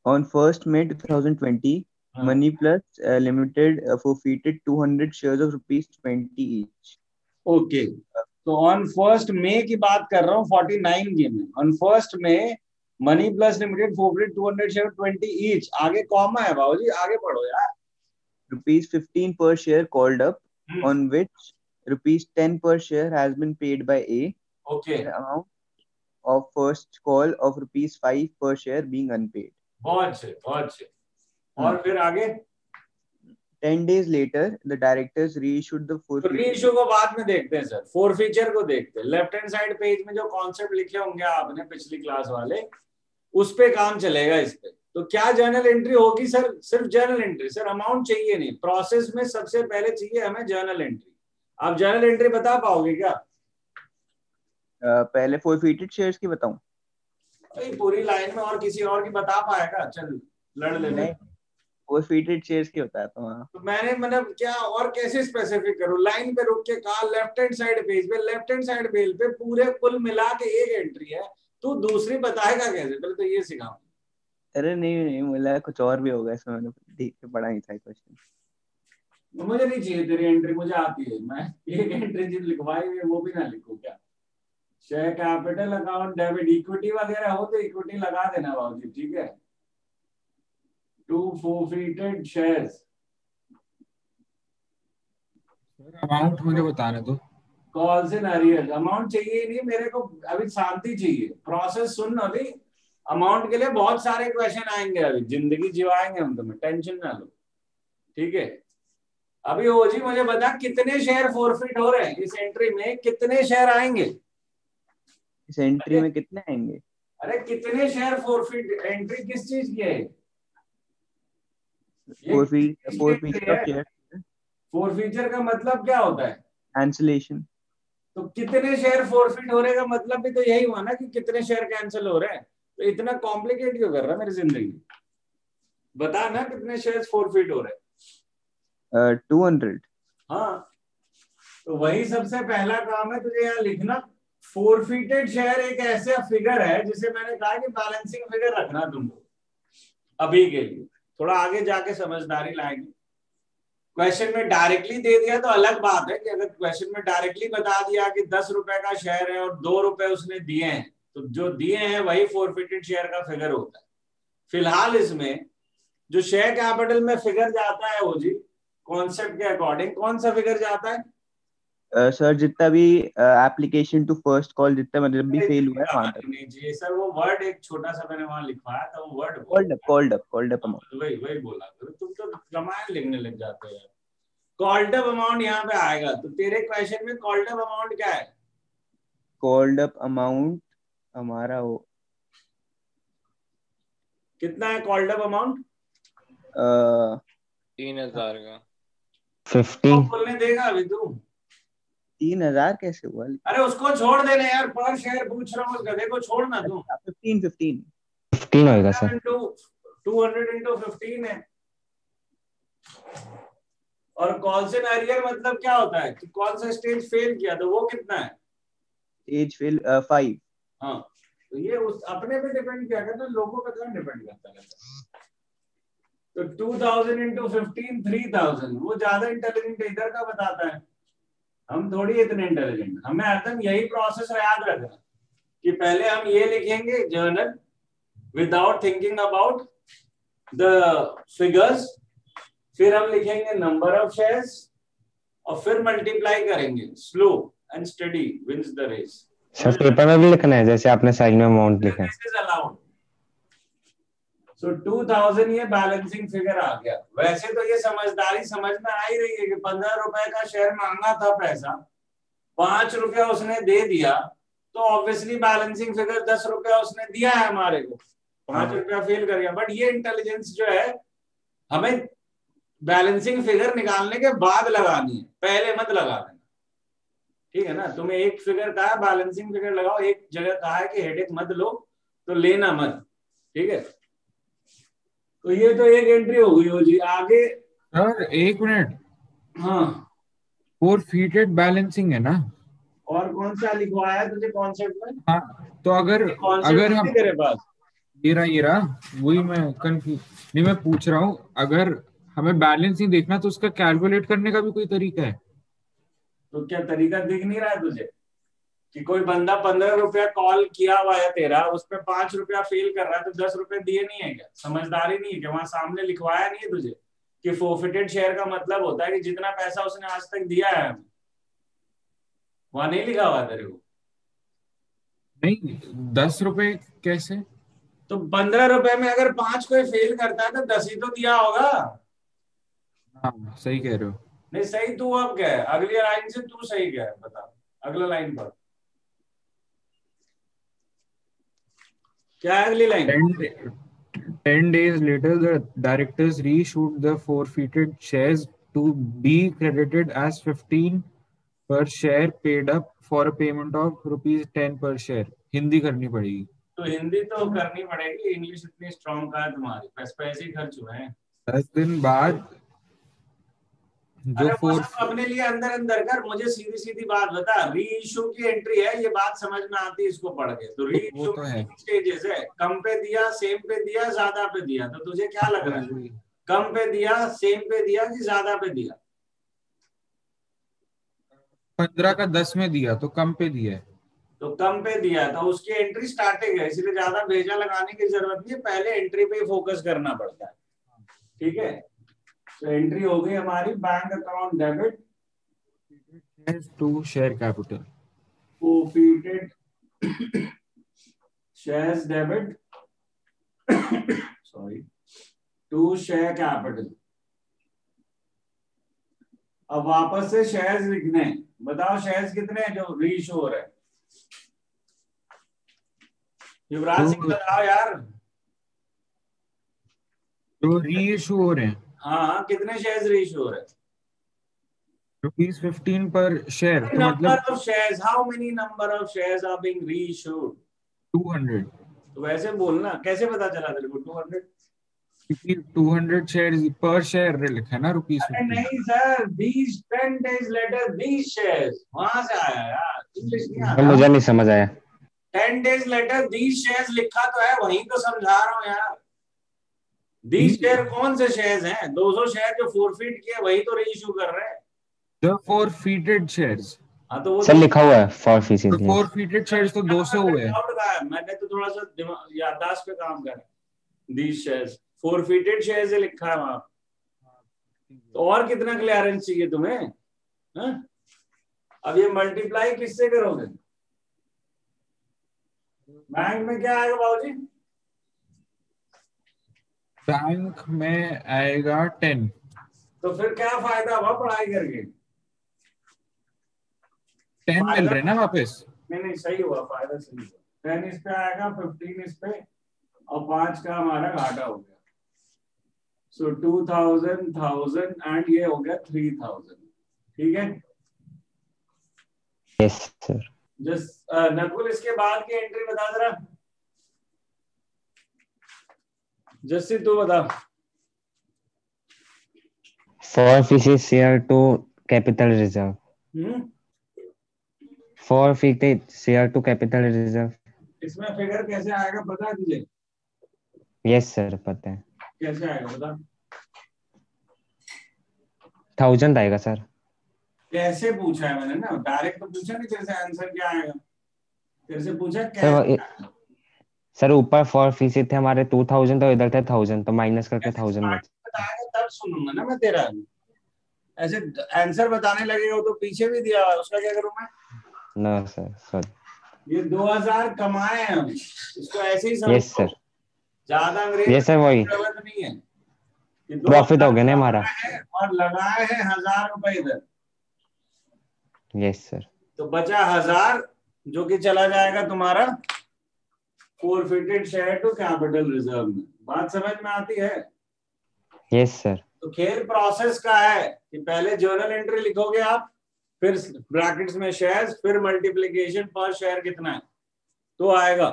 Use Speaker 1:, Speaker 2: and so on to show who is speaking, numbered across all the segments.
Speaker 1: On 1st May 2020,
Speaker 2: हाँ,
Speaker 1: Money Plus Limited forfeited 200 shares of rupees 20 each.
Speaker 2: Okay. तो on first May की बात कर रहा हूँ 49 की में। On first May money plus limited forfeited 200 share 20 each. आगे कॉमा है बाबूजी, आगे पढ़ो यार।
Speaker 1: Rupees 15 per share called up,
Speaker 2: hmm,
Speaker 1: on which rupees 10 per share has been paid by A.
Speaker 2: Okay,
Speaker 1: The amount of first call of rupees 5 per share being unpaid.
Speaker 2: बहुत से बहुत से।
Speaker 1: Hmm.
Speaker 2: और फिर आगे
Speaker 1: 10 days later, the directors reissued the
Speaker 2: तो
Speaker 1: forfeited.
Speaker 2: Reissue को बाद में देखते हैं सर, फोर फीचर को देखते हैं। लेफ्ट हैंड साइड पेज में जो कॉन्सेप्ट लिखे होंगे आपने पिछली क्लास वाले, उस पे काम चलेगा इस पे। तो क्या जर्नल एंट्री होगी सर? सिर्फ जर्नल एंट्री सर, अमाउंट चाहिए नहीं। प्रोसेस में सबसे पहले चाहिए हमें जर्नल एंट्री। आप जर्नल एंट्री बता पाओगे क्या?
Speaker 1: पहले forfeited shares की बताऊं?
Speaker 2: भाई पूरी लाइन में और किसी और की बता पाएगा? चल लड़ ले
Speaker 1: नहीं,
Speaker 2: फिर।
Speaker 1: forfeited shares की बताता हूँ।
Speaker 2: तो मैंने मतलब क्या और कैसे स्पेसिफिक करूं? लाइन पे रुक के कहा लेफ्ट हैंड साइड पेज पे, लेफ्ट हैंड साइड पेज पे पूरे कुल मिला के एक एंट्री है, तू दूसरी बताएगा कैसे? पहले तो ये सिखाओ।
Speaker 1: अरे नहीं नहीं, मुझे कुछ और भी होगा इसमें, मैंने ठीक से पढ़ा नहीं था क्वेश्चन।
Speaker 2: मुझे नहीं चाहिए तेरी एंट्री, मुझे आती है। मैं एक एंट्री जिन लिखवाई हुई है वो भी ना लिखूं क्या? Share capital account debit equity वगैरह हो तो इक्विटी लगा देना बाबूजी, ठीक है। To forfeited shares.
Speaker 3: अमाउंट मुझे बताने दो।
Speaker 2: Calls in arrear. अमाउंट चाहिए ही नहीं मेरे को, अभी शांति चाहिए। प्रोसेस सुन अभी। अमाउंट के लिए बहुत सारे क्वेश्चन आएंगे, अभी जिंदगी जिवाएंगे हम, तुम्हें टेंशन ना लो, ठीक है। अभी ओजी मुझे बता कितने शेयर फोरफिट हो रहे हैं इस एंट्री में, कितने शेयर आएंगे?
Speaker 1: इस एंट्री में कितने आएंगे?
Speaker 2: अरे कितने शेयर फोरफिट, एंट्री किस चीज की है?
Speaker 1: forfeited of shares,
Speaker 2: फोरफीचर का मतलब क्या होता है?
Speaker 1: cancellation.
Speaker 2: तो कितने शेयर फोरफिट हो रहे का मतलब भी तो यही हुआ ना कि कितने शेयर कैंसिल हो रहे हैं। तो इतना कॉम्प्लिकेट क्यों कर रहा है मेरी जिंदगी? बता ना कितने शेयर फोरफिट हो रहे हैं।
Speaker 1: 200.
Speaker 2: हाँ, तो वही सबसे पहला काम है तुझे यहाँ लिखना। फोरफिटेड शेयर एक ऐसा फिगर है जिसे मैंने कहा कि बैलेंसिंग फिगर रखना तुमको अभी के लिए, थोड़ा आगे जाके समझदारी लाएगी। क्वेश्चन में डायरेक्टली दे दिया तो अलग बात है कि अगर क्वेश्चन में डायरेक्टली बता दिया कि 10 रुपए का शेयर है और 2 रुपए उसने दिए हैं, तो जो दिए हैं वही फोरफिटेड शेयर का फिगर होता है। फिलहाल इसमें जो शेयर कैपिटल में फिगर जाता है वो जी कॉन्सेप्ट के अकॉर्डिंग कौन सा फिगर जाता है?
Speaker 1: सर जितना भी एप्लीकेशन टू फर्स्ट कॉल जितना मतलब भी फेल हुआ है वहां तक।
Speaker 2: नहीं जी सर, वो वर्ड एक छोटा सा मैंने वहां लिखवाया था, वो वर्ड
Speaker 1: कॉल्ड अप अमाउंट।
Speaker 2: वही वही बोला करो, तुम तो रामायण लिखने लग जाते हो यार। कॉल्ड अप अमाउंट यहाँ पे आएगा, तो तेरे क्वेश्चन में कॉल्ड अप अमाउंट क्या है?
Speaker 1: कॉल्ड अप अमाउंट हमारा वो
Speaker 2: कितना है कॉल्ड अप अमाउंट?
Speaker 4: 3000 का।
Speaker 5: 15।
Speaker 2: बोलने देगा अभी तू?
Speaker 1: 3000 कैसे हुआ?
Speaker 2: अरे उसको छोड़ देना यार, पर शेयर पूछ रहा हूँ उस गधे को छोड़ना तू।
Speaker 5: 15 होगा सर।
Speaker 2: 200 into 15 है। और कॉल्स इन अरियर मतलब क्या होता है कि कौन सा स्टेज फेल किया, तो वो कितना है?
Speaker 1: Stage fail 5।
Speaker 2: हाँ, तो ये उस अपने पे डिपेंड किया करता है, लोगों पे कहाँ डिपेंड करता है। तो 2000 into 15 3000, वो ज्यादा इंटेलिजेंट इधर का बताता है, हम थोड़ी इतने इंटेलिजेंट। हमें एकदम यही प्रोसेस याद रखना कि पहले हम ये लिखेंगे journal without thinking about the figures, फिर हम लिखेंगे नंबर ऑफ शेयर्स और फिर मल्टीप्लाई करेंगे। Slow and steady wins the race.
Speaker 5: Sir paper में भी लिखना है जैसे आपने साइड में अमाउंट लिखा है।
Speaker 2: This is allowed. सो 2000 ये बैलेंसिंग फिगर आ गया। वैसे तो ये समझदारी समझ में आ ही रही है कि 15 रुपए का शेयर मांगा था पैसा, 5 रुपया उसने दे दिया, तो ऑब्वियसली बैलेंसिंग फिगर 10 रुपया उसने दिया है हमारे को, 5 रुपया फेल कर गया। बट ये इंटेलिजेंस जो है हमें बैलेंसिंग फिगर निकालने के बाद लगानी है, पहले मत लगा देना, ठीक है ना। तुम्हें एक फिगर कहा बैलेंसिंग फिगर लगाओ, एक जगह कहा है कि हेडेक मत लो, तो लेना मत, ठीक है। तो ये तो एक एंट्री हो गई हो जी। आगे
Speaker 3: सर 1 मिनट,
Speaker 2: हाँ,
Speaker 3: फोरफिटेड बैलेंसिंग है ना?
Speaker 2: और कौन सा लिखवाया तुझे कॉन्सेप्ट में?
Speaker 3: हाँ, तो अगर
Speaker 2: कॉन्सेप्ट
Speaker 3: हम
Speaker 2: तेरे पास
Speaker 3: ये रहा वही मैं कंफ्यूज नहीं, मैं पूछ रहा हूँ अगर हमें बैलेंस नहीं देखना तो उसका कैलकुलेट करने का भी कोई तरीका है?
Speaker 2: तो क्या तरीका दिख नहीं रहा है तुझे कि कोई बंदा 15 रुपया कॉल किया हुआ है तेरा, उस पर 5 रुपया फेल कर रहा है, तो 10 रुपए दिए नहीं है क्या? समझदारी नहीं है क्या? वहां सामने लिखवाया नहीं है तुझे कि फोर्फिटेड शेयर का मतलब होता है कि जितना पैसा उसने आज तक दिया है हमें? वहां नहीं लिखा हुआ तेरे को?
Speaker 3: नहीं, 10 रुपए कैसे?
Speaker 2: तो 15 रुपए में अगर 5 कोई फेल करता है तो 10 ही तो दिया होगा।
Speaker 3: हाँ सही कह रहे हो।
Speaker 2: नहीं सही तू अब क्या है? अगली लाइन से तू सही क्या है बता, अगला लाइन पर क्या है अगली line?
Speaker 3: 10 days later, the directors reissued the forfeited shares to be credited as 15 per share paid up for a payment of ₹10 per share. Hindi करनी पड़ेगी।
Speaker 2: तो हिंदी तो करनी पड़ेगी, इंग्लिश इतनी स्ट्रॉन्ग कहा है तुम्हारी? पैसे ही खर्च हुए हैं।
Speaker 3: 10 दिन बाद जो
Speaker 2: अरे वो सब अपने लिए अंदर अंदर कर, मुझे सीधी सीधी बात बता। री इशू की एंट्री है, ये बात समझ में आती है इसको पढ़ के। तो री इशू
Speaker 3: तो है
Speaker 2: स्टेजेस है, कम पे दिया, सेम पे दिया, ज्यादा पे दिया। तो तुझे क्या लग रहा है, कम पे दिया, सेम पे दिया कि ज्यादा पे दिया?
Speaker 3: 15 का 10 में दिया तो कम पे दिया है।
Speaker 2: तो कम पे दिया तो उसकी एंट्री स्टार्टिंग है, इसलिए ज्यादा भेजा लगाने की जरूरत नहीं है, पहले एंट्री पे ही फोकस करना पड़ता है। ठीक है, तो एंट्री हो गई हमारी bank account debit
Speaker 3: to share capital,
Speaker 2: forfeited shares debit sorry to share capital। अब वापस से शेयर्स लिखने हैं। बताओ शेयर्स कितने हैं जो रीइशू हो रहे हैं? युवराज सिंह बताओ यार,
Speaker 3: जो रीइशू हो रहे हैं।
Speaker 2: हाँ कितने शेयर्स रीइशू हो रहे हैं?
Speaker 3: ₹15 पर शेयर, तो
Speaker 2: नंबर
Speaker 3: मतलब
Speaker 2: of shares, how many number of shares are being reissued?
Speaker 3: 200।
Speaker 2: तो वैसे बोलना, कैसे पता चला तेरे को 200?
Speaker 3: क्योंकि 200 शेयर पर शेयर लिखा है ना ₹15।
Speaker 2: नहीं sir, 10 days later these shares, वहां से आया यार, इंग्लिश नहीं आता।
Speaker 5: मुझे नहीं समझ आया।
Speaker 2: 10 days later these shares लिखा तो है, वहीं तो समझा रहा हूँ यार। these शेयर कौन से शेयर्स हैं? 200 शेयर जो फोरफिट किए वही तो रीइशू कर रहे हैं।
Speaker 3: The forfeited shares,
Speaker 2: हाँ तो वो
Speaker 5: सर लिखा हुआ है forfeited।
Speaker 3: तो forfeited shares तो 200 हुए हैं।
Speaker 2: मैंने तो थोड़ा सा याददाश्त पे काम करा। these shares forfeited shares से लिखा है वहां। तो और कितना क्लियरेंस चाहिए तुम्हें? हा? अब ये मल्टीप्लाई किससे करोगे? बैंक में क्या आएगा बाबूजी?
Speaker 3: बैंक में आएगा 10।
Speaker 2: तो फिर क्या फायदा हुआ पढ़ाई करके?
Speaker 3: 10 मिल रहे ना वापस।
Speaker 2: नहीं सही हुआ, फायदा सही हुआ। 10 इस पे आएगा, 15 इस पे, और 5 का हमारा घाटा हो गया। सो 2000 1000 एंड ये हो गया 3000। ठीक है
Speaker 5: यस सर।
Speaker 2: जस्ट नकुल इसके बाद की एंट्री बता जरा। जस्सी तू बता।
Speaker 5: Forfeited share to capital reserve। Forfeited share to capital reserve।
Speaker 2: इसमें फिगर कैसे आएगा पता है तुझे?
Speaker 5: यस सर पता है।
Speaker 2: कैसे आएगा बता?
Speaker 5: 1000 आएगा सर।
Speaker 2: कैसे पूछा है मैंने ना, डायरेक्ट तो पूछा नहीं तेरे से आंसर क्या आएगा। तेरे से पूछा कैसे?
Speaker 5: सर ऊपर forfeited थे हमारे 2000, तो इधर थे 1000, तो माइनस करके 1000
Speaker 2: बताएगा तब सुनूंगा ना मैं तेरा। ऐसे आंसर बताने लगेगा तो पीछे भी दिया हुआ, उसका क्या करूं मैं?
Speaker 5: ना सर सॉरी।
Speaker 2: ये 2000 कमाए हम, इसको ऐसे ही समझो।
Speaker 5: Yes sir.
Speaker 2: ज्यादा अंग्रेजी
Speaker 5: यस सर वही
Speaker 2: जरूरत नहीं है।
Speaker 5: प्रॉफिट हो गया ना हमारा,
Speaker 2: और लगाए हैं 1000 रुपए इधर।
Speaker 5: Yes sir.
Speaker 2: तो बचा 1000 जो कि चला जाएगा तुम्हारा forfeited share to capital reserve में। बात समझ में आती है?
Speaker 5: Yes sir.
Speaker 2: तो खेल प्रोसेस का है कि पहले जर्नल एंट्री लिखोगे आप, फिर ब्रैकेट्स में शेयर्स, फिर मल्टीप्लिकेशन पर शेयर कितना है तो आएगा।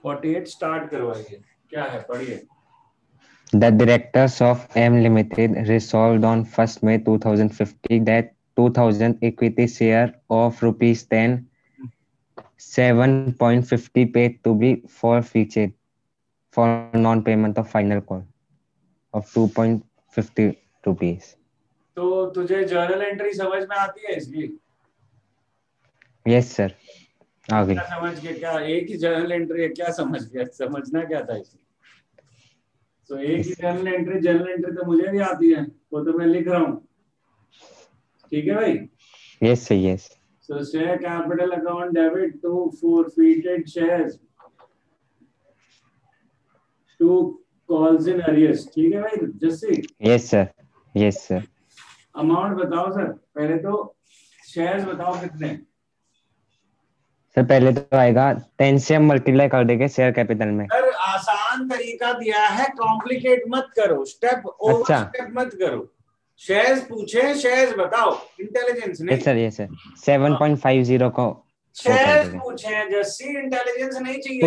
Speaker 2: 48 स्टार्ट करवाइए, क्या है पढ़िए।
Speaker 5: The directors of M Limited resolved on 1st May 2050 that 2000 equity share of ₹10 7.50 paid to be forfeited for non-payment of final call of 2.50 rupees.
Speaker 2: तो तुझे जर्नल एंट्री समझ में आती है इसकी?
Speaker 5: Yes sir, आ गई।
Speaker 2: क्या समझ के, क्या एक ही जर्नल एंट्री है, क्या समझ गया? समझना क्या था इसमें? तो एक ही जर्नल एंट्री तो मुझे भी आती है, वो तो मैं लिख रहा हूँ। ठीक है भाई?
Speaker 5: Yes sir, yes.
Speaker 2: So share capital account debit to forfeited shares to calls in arrears। ठीक है भाई Jassi?
Speaker 5: Yes sir, yes sir.
Speaker 2: Amount बताओ सर, पहले तो शेयर्स बताओ कितने?
Speaker 5: सर पहले तो आएगा 10 से हम मल्टीप्लाई कर देंगे शेयर कैपिटल में।
Speaker 2: सर आसान तरीका दिया है, कॉम्प्लिकेट मत करो, स्टेप ओवर स्टेप मत करो। शेयर्स पूछे, शेयर्स बताओ, इंटेलिजेंस नहीं।
Speaker 5: यस सर 7.50 को
Speaker 2: शेयर्स पूछे जस्सी, इंटेलिजेंस नहीं चाहिए।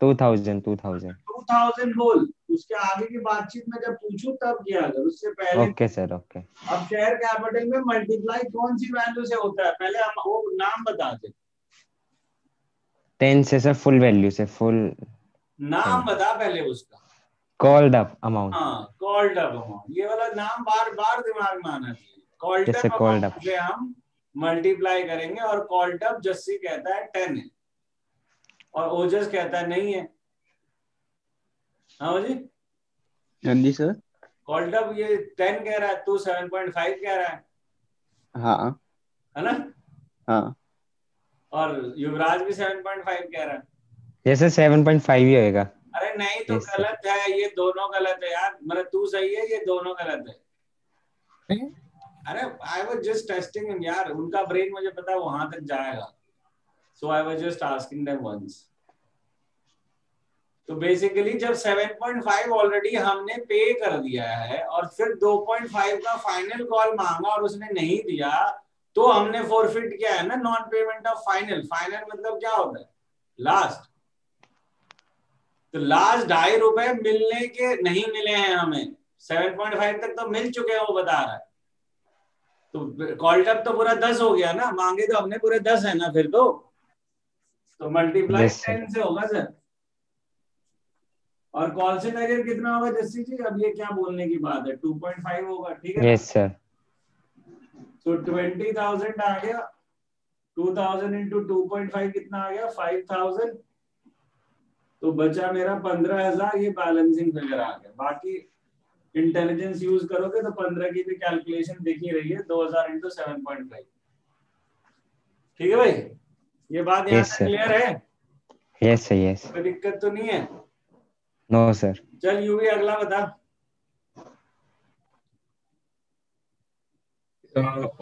Speaker 2: 2000 बोल, उसके आगे की बातचीत में जब पूछूं तब किया अगर, उससे पहले।
Speaker 5: Okay sir, okay.
Speaker 2: अब शेयर कैपिटल में मल्टीप्लाई कौन सी वैल्यू से होता है, पहले हम वो नाम बता दे।
Speaker 5: 10 से सर फुल वैल्यू से, फुल
Speaker 2: नाम बता पहले उसका।
Speaker 5: Called up amount.
Speaker 2: हाँ, कॉल्ड अप अमाउंट, ये वाला नाम बार बार दिमाग में आना चाहिए। कॉल्ड अप अमाउंट से हम मल्टीप्लाई करेंगे, और कॉल्ड अप जस्सी कहता है 10 है और ओजस कहता है नहीं है। हाँ जी,
Speaker 1: हाँ जी सर।
Speaker 2: कॉल्ड अप ये 10 कह रहा है, तू 7.5 कह रहा है।
Speaker 1: हाँ,
Speaker 2: है ना?
Speaker 1: हाँ।
Speaker 2: और युवराज भी 7.5 कह रहा है।
Speaker 5: जैसे 7.5 ही होएगा।
Speaker 2: अरे नहीं तो गलत है, ये दोनों गलत है यार, मतलब तू सही है, ये दोनों गलत है। अरे आई वाज जस्ट टेस्टिंग यार, उनका ब्रेन मुझे पता है वहां तक जाएगा, so I was just asking them once. तो बेसिकली जब 7.5 ऑलरेडी हमने पे कर दिया है और फिर 2.5 का फाइनल कॉल मांगा और उसने नहीं दिया, तो हमने फॉरफिट किया है ना, non payment of final. Final मतलब क्या होता है? लास्ट। तो लास्ट 2.5 रुपए मिलने के नहीं मिले हैं हमें, 7.5 तक तो मिल चुके हैं वो बता रहा है। तो कॉल्ड अप तो पूरा 10 हो गया ना, मांगे तो हमने पूरे 10 है ना, फिर तो मल्टीप्लाई 10 से होगा सर। और कॉल से नजर कितना होगा जस्सी जी? अब ये क्या बोलने की बात है, 2.5 होगा। ठीक है?
Speaker 5: Yes sir.
Speaker 2: तो 20,000 आ गया, 2000 इंटू 2.5 कितना आ गया? 5,000। तो बचा मेरा 15,000, ये बैलेंसिंग फिगर आ गया। बाकी इंटेलिजेंस यूज करोगे तो 15 की भी कैलकुलेशन दिख ही रही है, 2000 इंटू 7.5। ठीक है भाई, ये बात यहाँ तक क्लियर है?
Speaker 5: Yes sir, yes.
Speaker 2: कोई दिक्कत तो नहीं है?
Speaker 5: No sir.
Speaker 2: चल यूवी अगला बता।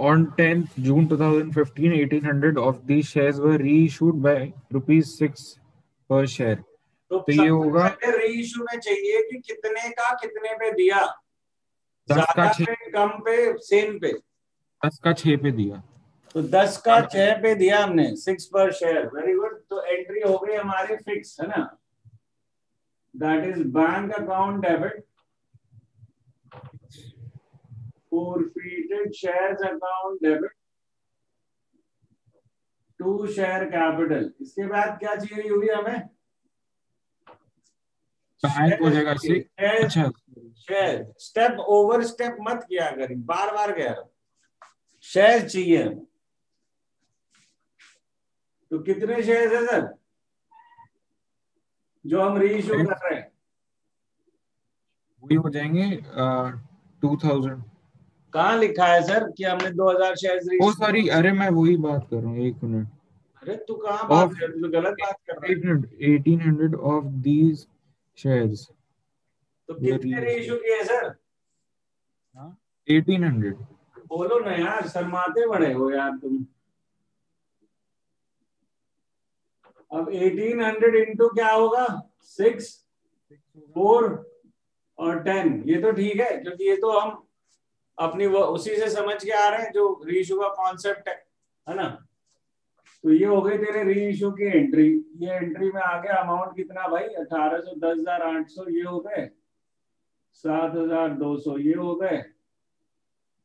Speaker 3: On 10th June 2015, 1,800 of these shares were reissued by ₹6 per share.
Speaker 2: तो ये होगा रीइश्यू में चाहिए कि कितने का कितने पे दिया,
Speaker 3: 10 का
Speaker 2: 6 पे, कम पे, सेम पे?
Speaker 3: 10 का 6 पे दिया।
Speaker 2: तो 10 का 6 पे दिया हमने, 6 पर शेयर। Very good. तो एंट्री हो गई हमारी फिक्स, है ना? That is bank account debit, forfeited shares account debit to share capital। इसके बाद क्या चाहिए यूवी हमें?
Speaker 3: हो जाएगा। अच्छा,
Speaker 2: शेयर। स्टेप ओवर स्टेप मत किया करें, बार बार कह रहा हूं, शेयर चाहिए। तो कितने शेयर है सर जो हम रीइश्यू कर रहे हैं?
Speaker 3: वही हो जाएंगे 2000।
Speaker 2: कहाँ लिखा है सर कि हमने 2000 शेयर?
Speaker 3: ओ सॉरी, अरे मैं वही बात कर रहा हूँ, 1 मिनट।
Speaker 2: अरे तू कहाँ बात कर रहा है? गलत बात कर रहा है।
Speaker 3: 1800 ऑफ दीज शेयर्स।
Speaker 2: तो कितने रीइश्यू किए सर?
Speaker 3: 1800।
Speaker 2: बोलो ना यार, शर्माते बड़े हो यार तुम। अब 1800 इंटू क्या होगा? 6, 4 और 10। ये तो ठीक है, क्योंकि ये तो हम अपनी वो उसी से समझ के आ रहे हैं जो रीइश्यू का कॉन्सेप्ट है ना? तो ये हो गई तेरे रीइश्यू की एंट्री। ये एंट्री में आ गया अमाउंट कितना भाई? 1800, 10,800 ये हो गए, 7,200 ये हो गए,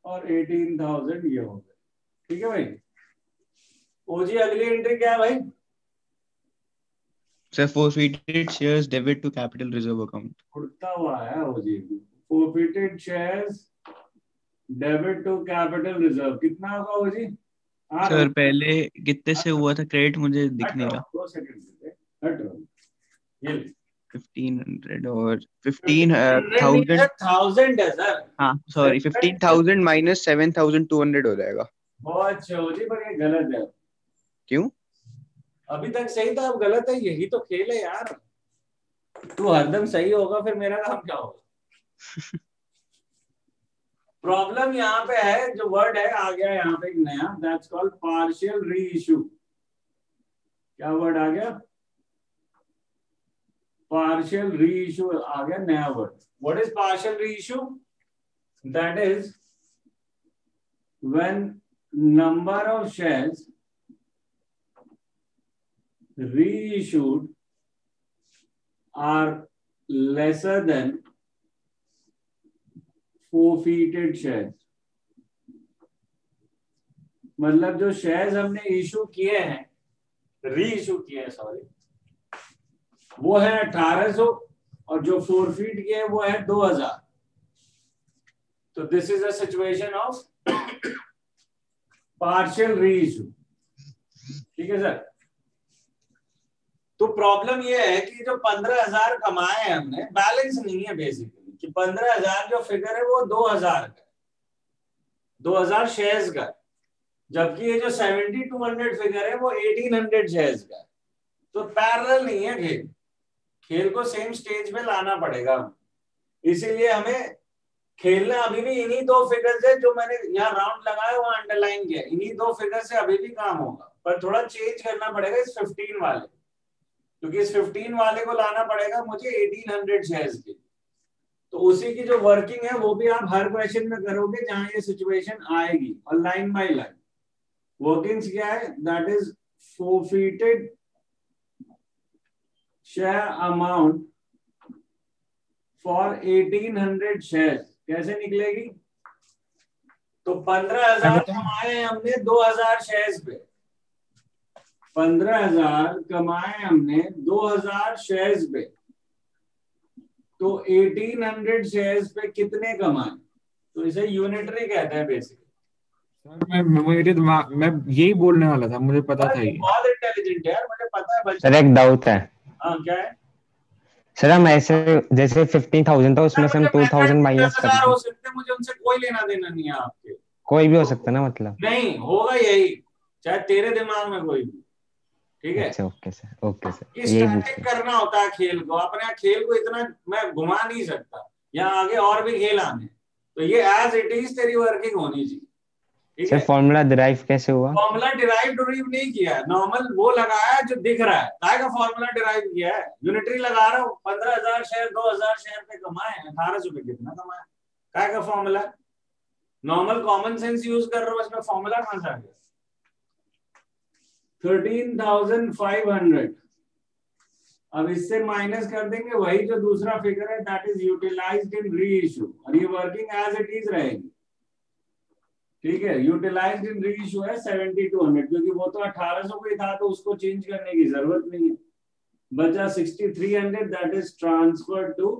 Speaker 2: और 18,000 ये हो गए। ठीक है भाई? ओजी अगली एंट्री क्या है भाई?
Speaker 1: Sir forfeited shares debit to capital reserve account.
Speaker 2: उड़ता हुआ है ओजी। forfeited shares debit to capital reserve कितना होगा ओजी?
Speaker 1: सर पहले कितने से हुआ था क्रेडिट, मुझे दिख नहीं रहा।
Speaker 2: 2 सेकंड हट रहा ये
Speaker 1: 1500 और 15,000
Speaker 2: 1000 है सर।
Speaker 1: हाँ सॉरी 15,000 माइनस 7,200 हो जाएगा।
Speaker 2: बहुत अच्छा ओजी, पर ये गलत है।
Speaker 1: क्यों?
Speaker 2: अभी तक सही था, अब गलत है। यही तो खेल है यार, तू हरदम सही होगा फिर मेरा काम क्या होगा? प्रॉब्लम यहाँ पे है, जो वर्ड है आ गया यहाँ पे एक नया, दैट्स कॉल्ड पार्शियल री इशू। क्या वर्ड आ गया? पार्शियल री इशू आ गया नया वर्ड। व्हाट इज पार्शियल री issue? That is when number of shares reissued are lesser than forfeited shares। मतलब जो शेयर्स हमने इशू किए हैं, री इशू किए हैं सॉरी, वो है 1800 और जो फोरफीट किए हैं वो है 2000। तो this is a situation of partial री इशू। ठीक है सर। तो प्रॉब्लम ये है कि जो 15,000 कमाए हैं हमने, बैलेंस नहीं है बेसिकली, कि 15,000 जो फिगर है वो 2000 का, 2000 शेयर्स का, जबकि ये जो 7200 फिगर है वो 1800 शेयर्स का। तो पैरेलल नहीं है खेल, खेल को सेम स्टेज पे लाना पड़ेगा। इसीलिए हमें खेलना अभी भी इन्हीं दो फिगर से, जो मैंने यहाँ राउंड लगाया वहां अंडरलाइन किया, इन्हीं दो फिगर से अभी भी काम होगा, पर थोड़ा चेंज करना पड़ेगा इस 15 वाले, क्योंकि इस 15 वाले को लाना पड़ेगा मुझे 1800 शेयर्स के। तो उसी की जो वर्किंग है वो भी आप हर क्वेश्चन में करोगे जहां ये सिचुएशन आएगी, और लाइन बाय लाइन वर्किंग्स क्या है, that is forfeited share amount for 1800 shares. कैसे निकलेगी? तो 15,000 कमाए हैं हमने 2000 शेयर्स पे, 15,000 कमाए हमने 2000 शेयर्स पे, तो 1800 शेयर्स पे कितने कमाए? तो इसे यूनिटरी कहते हैं बेसिकली।
Speaker 3: सर मेरे दिमाग में यही बोलने वाला था, मुझे पता था ये।
Speaker 2: बहुत इंटेलिजेंट है यार, मुझे पता है बच्चा।
Speaker 5: सर एक डाउट है।
Speaker 2: हाँ क्या है?
Speaker 5: सर हम ऐसे जैसे 15,000 था उसमें से हम 2,000 माइनस कर
Speaker 2: 10,000 हो सकते हैं, मुझे उनसे कोई लेना देना नहीं है आपके।
Speaker 5: कोई भी हो सकता है ना, मतलब
Speaker 2: नहीं होगा यही, चाहे तेरे दिमाग में कोई भी। ठीक है?
Speaker 5: अच्छा okay sir, okay sir.
Speaker 2: Starting करना होता है खेल को, अपने खेल को इतना मैं घुमा नहीं सकता, यहाँ आगे और भी खेल आने, तो ये एज इट इज तेरी वर्किंग होनी चाहिए।
Speaker 5: सर फॉर्मूला डिराइव कैसे हुआ?
Speaker 2: फॉर्मूला डिराइव नहीं किया है, नॉर्मल वो लगाया जो दिख रहा है। काय का फॉर्मूला डिराइव किया है? यूनिटरी लगा रहा हूँ। 15,000 शेयर 2000 शेयर पे कमाए, 1800 पे कितना कमाया? काय का formula? Normal common sense use कर रहा हूँ, इसमें फॉर्मूला कहां से आ गया? 13,500। अब इससे माइनस कर देंगे वही जो दूसरा फिगर है, दैट इज यूटिलाइज्ड इन री इशू, और ये वर्किंग एज इट इज रहेगी। ठीक है? यूटिलाइज्ड इन री इशू है 7200, क्योंकि वो तो 1800 को ही था, तो उसको चेंज करने की जरूरत नहीं है। बचा 6300, that is transfer to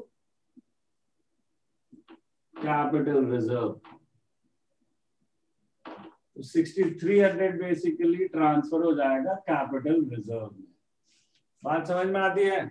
Speaker 2: capital reserve. 6300 basically transfer हो जाएगा कैपिटल रिजर्व में। बात समझ में आती है?